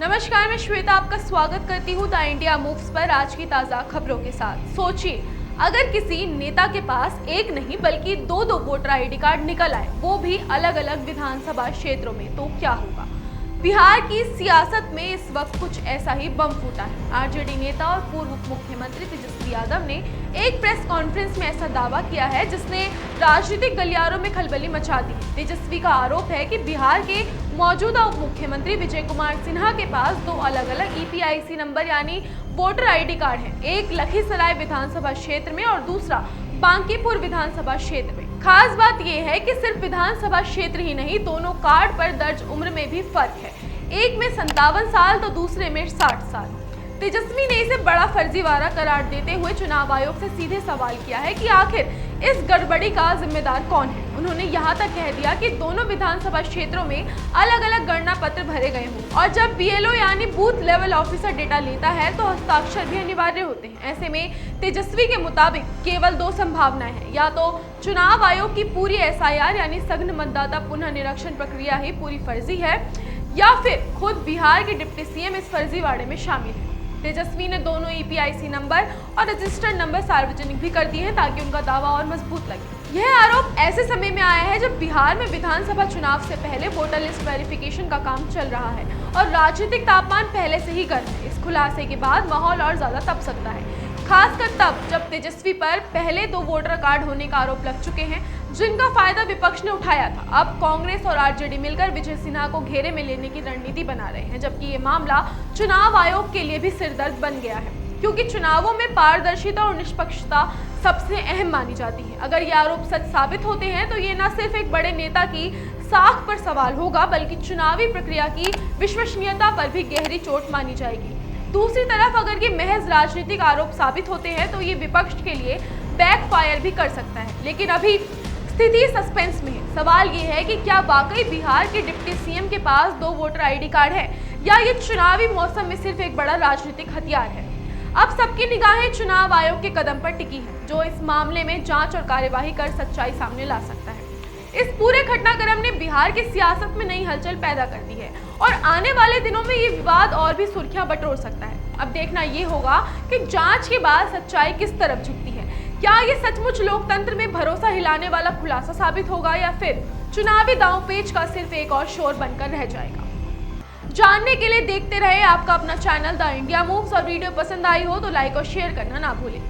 नमस्कार, मैं श्वेता आपका स्वागत करती हूँ द इंडिया मूव्स पर आज की ताज़ा खबरों के साथ। सोचिए, अगर किसी नेता के पास एक नहीं बल्कि दो दो वोटर आईडी कार्ड निकल आए, वो भी अलग अलग विधानसभा क्षेत्रों में, तो क्या होगा। बिहार की सियासत में इस वक्त कुछ ऐसा ही बम फूटा है। आरजेडी नेता और पूर्व उप मुख्यमंत्री तेजस्वी यादव ने एक प्रेस कॉन्फ्रेंस में ऐसा दावा किया है जिसने राजनीतिक गलियारों में खलबली मचा दी। तेजस्वी का आरोप है कि बिहार के मौजूदा उप मुख्यमंत्री विजय कुमार सिन्हा के पास दो अलग अलग ईपीआईसी नंबर यानी वोटर आईडी कार्ड हैं, एक लखीसराय विधानसभा क्षेत्र में और दूसरा बांकीपुर विधानसभा क्षेत्र में। खास बात यह है कि सिर्फ विधानसभा क्षेत्र ही नहीं, दोनों कार्ड पर दर्ज उम्र में भी फर्क है, एक में 57 साल तो दूसरे में 60 साल। तेजस्वी ने इसे बड़ा फर्जीवाड़ा करार देते हुए चुनाव आयोग से सीधे सवाल किया है कि आखिर इस गड़बड़ी का जिम्मेदार कौन है। उन्होंने यहाँ तक कह दिया कि दोनों विधानसभा क्षेत्रों में अलग अलग गणना पत्र भरे गए हों और जब बीएलओ यानी बूथ लेवल ऑफिसर डेटा लेता है तो हस्ताक्षर भी अनिवार्य होते हैं। ऐसे में तेजस्वी के मुताबिक केवल दो संभावनाएं हैं, या तो चुनाव आयोग की पूरी एसआईआर यानी सघन मतदाता पुनः निरीक्षण प्रक्रिया ही पूरी फर्जी है, या फिर खुद बिहार के डिप्टी सीएम इस फर्जीवाड़े में शामिल है। तेजस्वी ने दोनों ईपीआईसी नंबर और रजिस्टर्ड नंबर सार्वजनिक भी कर दिए हैं ताकि उनका दावा और मजबूत लगे। यह आरोप ऐसे समय में आया है जब बिहार में विधानसभा चुनाव से पहले वोटर लिस्ट वेरिफिकेशन का काम चल रहा है और राजनीतिक तापमान पहले से ही गर्म है। इस खुलासे के बाद माहौल और ज्यादा तप सकता है, खासकर तब जब तेजस्वी पर पहले दो वोटर कार्ड होने का आरोप लग चुके हैं जिनका फायदा विपक्ष ने उठाया था। अब कांग्रेस और आरजेडी मिलकर विजय सिन्हा को घेरे में लेने की रणनीति बना रहे हैं, जबकि ये मामला चुनाव आयोग के लिए भी सिरदर्द बन गया है, क्योंकि चुनावों में पारदर्शिता और निष्पक्षता सबसे अहम मानी जाती है। अगर ये आरोप सच साबित होते हैं तो ये न सिर्फ एक बड़े नेता की साख पर सवाल होगा बल्कि चुनावी प्रक्रिया की विश्वसनीयता पर भी गहरी चोट मानी जाएगी। दूसरी तरफ अगर ये महज राजनीतिक आरोप साबित होते हैं तो ये विपक्ष के लिए बैकफायर भी कर सकता है। लेकिन अभी स्थिति सस्पेंस में है। सवाल ये है कि क्या वाकई बिहार के डिप्टी सीएम के पास दो वोटर आईडी कार्ड है या ये चुनावी मौसम में सिर्फ एक बड़ा राजनीतिक हथियार है। अब सबकी निगाहें चुनाव आयोग के कदम पर टिकी है, जो इस मामले में जांच और कार्यवाही कर सच्चाई सामने ला सकता है। इस पूरे घटनाक्रम ने बिहार की सियासत में नई हलचल पैदा कर दी है और आने वाले दिनों में ये विवाद और भी सुर्खियां बटोर सकता है। अब देखना ये होगा कि जांच के बाद सच्चाई किस तरफ झुकती है। क्या ये सचमुच लोकतंत्र में भरोसा हिलाने वाला खुलासा साबित होगा या फिर चुनावी दांवपेच का सिर्फ एक और शोर बनकर रह जाएगा। जानने के लिए देखते रहे आपका अपना चैनल द इंडिया मूव्स और वीडियो पसंद आई हो तो लाइक और शेयर करना ना भूलें।